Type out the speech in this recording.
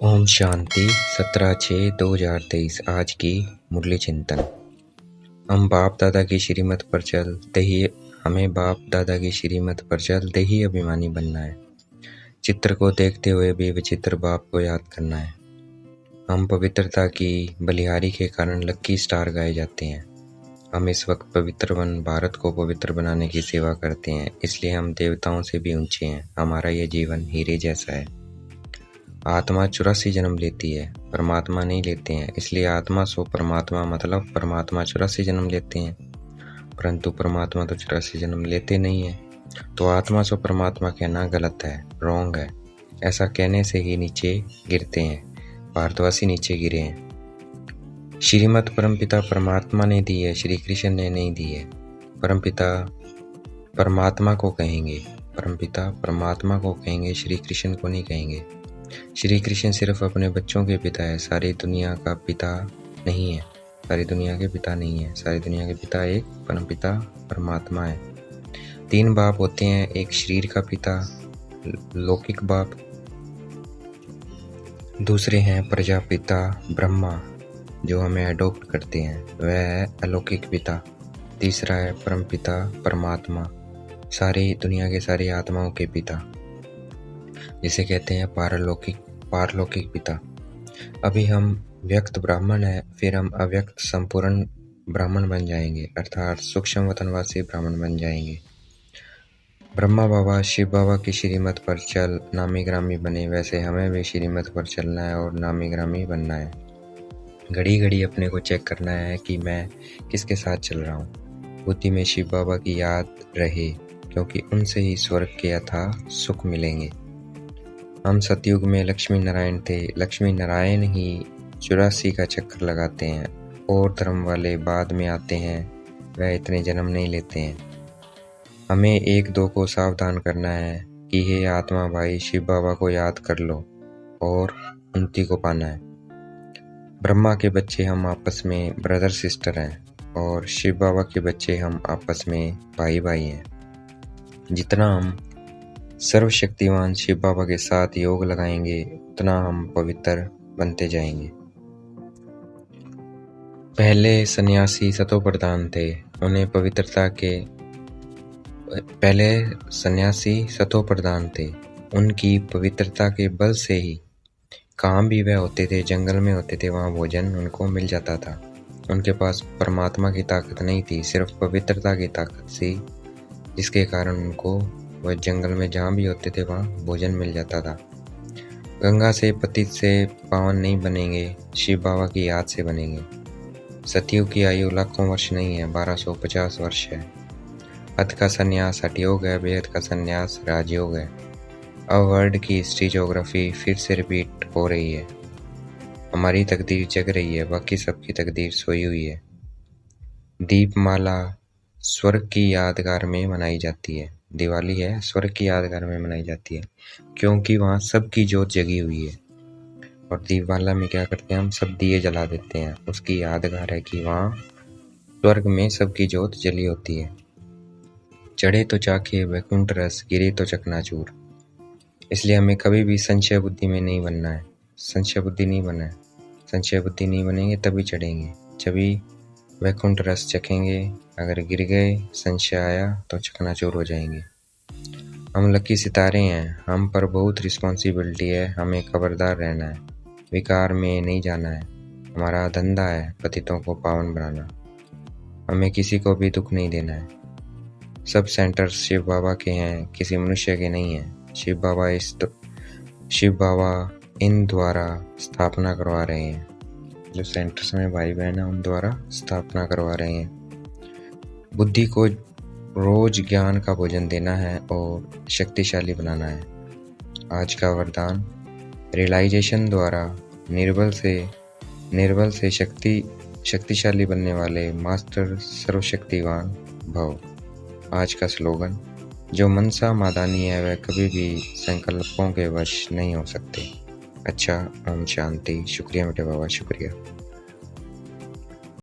ओम शांति 17/6/2023 आज की मुरली चिंतन। हम बाप दादा की श्रीमत पर चलते ही अभिमानी बनना है। चित्र को देखते हुए भी विचित्र बाप को याद करना है। हम पवित्रता की बलिहारी के कारण लक्की स्टार गाए जाते हैं। हम इस वक्त पवित्र वन भारत को पवित्र बनाने की सेवा करते हैं, इसलिए हम देवताओं से भी ऊंचे हैं। हमारा यह जीवन हीरे जैसा है। आत्मा 84 जन्म लेती है, परमात्मा नहीं लेते हैं, इसलिए आत्मा सो परमात्मा मतलब परमात्मा 84 जन्म लेते हैं, परंतु परमात्मा तो 84 जन्म लेते नहीं है। तो आत्मा सो परमात्मा कहना गलत है, रॉन्ग है। ऐसा कहने से ही नीचे गिरते हैं, भारतवासी नीचे गिरे हैं। श्रीमत परमपिता परमात्मा ने दी है, श्री कृष्ण ने नहीं दी है। परमपिता परमात्मा को कहेंगे, परमपिता परमात्मा को कहेंगे, श्री कृष्ण को नहीं कहेंगे। श्री कृष्ण सिर्फ अपने बच्चों के पिता है, सारी दुनिया का पिता नहीं है, सारी दुनिया के पिता नहीं है। सारी दुनिया के पिता एक परमपिता परमात्मा है। 3 बाप होते हैं, एक शरीर का पिता लौकिक बाप, दूसरे हैं प्रजापिता ब्रह्मा जो हमें अडॉप्ट करते हैं, वह है अलौकिक पिता। तीसरा है परमपिता परमात्मा, सारी दुनिया के सारी आत्माओं के पिता, जिसे कहते हैं पारलौकिक पिता। अभी हम व्यक्त ब्राह्मण है, फिर हम अव्यक्त संपूर्ण ब्राह्मण बन जाएंगे, अर्थात सूक्ष्म वतनवासी ब्राह्मण बन जाएंगे। ब्रह्मा बाबा शिव बाबा की श्रीमत पर चल नामी ग्रामी बने, वैसे हमें भी श्रीमत पर चलना है और नामी ग्रामी बनना है। घड़ी घड़ी अपने को चेक करना है कि मैं किसके साथ चल रहा हूँ। बुद्धि में शिव बाबा की याद रहे, क्योंकि उनसे ही स्वर्ग के अथाह सुख मिलेंगे। हम सतयुग में लक्ष्मी नारायण थे, लक्ष्मी नारायण ही 84 का चक्कर लगाते हैं, और धर्म वाले बाद में आते हैं, वह इतने जन्म नहीं लेते हैं। हमें 1-2 को सावधान करना है कि हे आत्मा भाई, शिव बाबा को याद कर लो और उन्नति को पाना है। ब्रह्मा के बच्चे हम आपस में ब्रदर सिस्टर हैं, और शिव बाबा के बच्चे हम आपस में भाई भाई हैं। जितना हम सर्वशक्तिवान शिव बाबा के साथ योग लगाएंगे, उतना हम पवित्र बनते जाएंगे। पहले सन्यासी सतोप्रधान थे, उन्हें पवित्रता के उनकी पवित्रता के बल से ही कहाँ भी वह होते थे, जंगल में होते थे, वहाँ भोजन उनको मिल जाता था। उनके पास परमात्मा की ताकत नहीं थी, सिर्फ पवित्रता की ताकत थी, जिसके कारण उनको वह जंगल में जहाँ भी होते थे वहाँ भोजन मिल जाता था। गंगा से पतित से पावन नहीं बनेंगे, शिव बाबा की याद से बनेंगे। सतयुग की आयु लाखों वर्ष नहीं है, 1250 वर्ष है। हद का संन्यास हठयोग है, बेहद का संन्यास राजयोग है। अब वर्ल्ड की हिस्ट्री ज्योग्राफी फिर से रिपीट हो रही है। हमारी तकदीर जग रही है, बाकी सबकी तकदीर सोई हुई है। दीपमाला स्वर्ग की यादगार में मनाई जाती है। दिवाली है, स्वर्ग की यादगार में मनाई जाती है, क्योंकि वहाँ सबकी जोत जगी हुई है। और दीपमाला में क्या करते हैं, हम सब दिए जला देते हैं, उसकी यादगार है कि वहाँ स्वर्ग में सबकी जोत जली होती है। चढ़े तो चाखे वैकुंठ रस, गिरे तो चकनाचूर। इसलिए हमें कभी भी संशय बुद्धि में नहीं बनना है, संशय बुद्धि नहीं बनेंगे तभी चढ़ेंगे, जभी वैकुंठ रस चखेंगे। अगर गिर गए, संशय आया तो चकनाचूर हो जाएंगे। हम लकी सितारे हैं, हम पर बहुत रिस्पॉन्सिबिलिटी है, हमें खबरदार रहना है, विकार में नहीं जाना है। हमारा धंधा है पतितों को पावन बनाना, हमें किसी को भी दुख नहीं देना है। सब सेंटर शिव बाबा के हैं, किसी मनुष्य के नहीं हैं। शिव बाबा इन द्वारा स्थापना करवा रहे हैं, जो सेंटर्स में भाई बहन है उन द्वारा स्थापना करवा रहे हैं। बुद्धि को रोज ज्ञान का भोजन देना है और शक्तिशाली बनाना है। आज का वरदान, रियलाइजेशन द्वारा निर्बल से शक्तिशाली बनने वाले मास्टर सर्वशक्तिवान भव। आज का स्लोगन, जो मनसा मादानी है वह कभी भी संकल्पों के वश नहीं हो सकते। अच्छा, ओम शांति। शुक्रिया बेटे बाबा, शुक्रिया।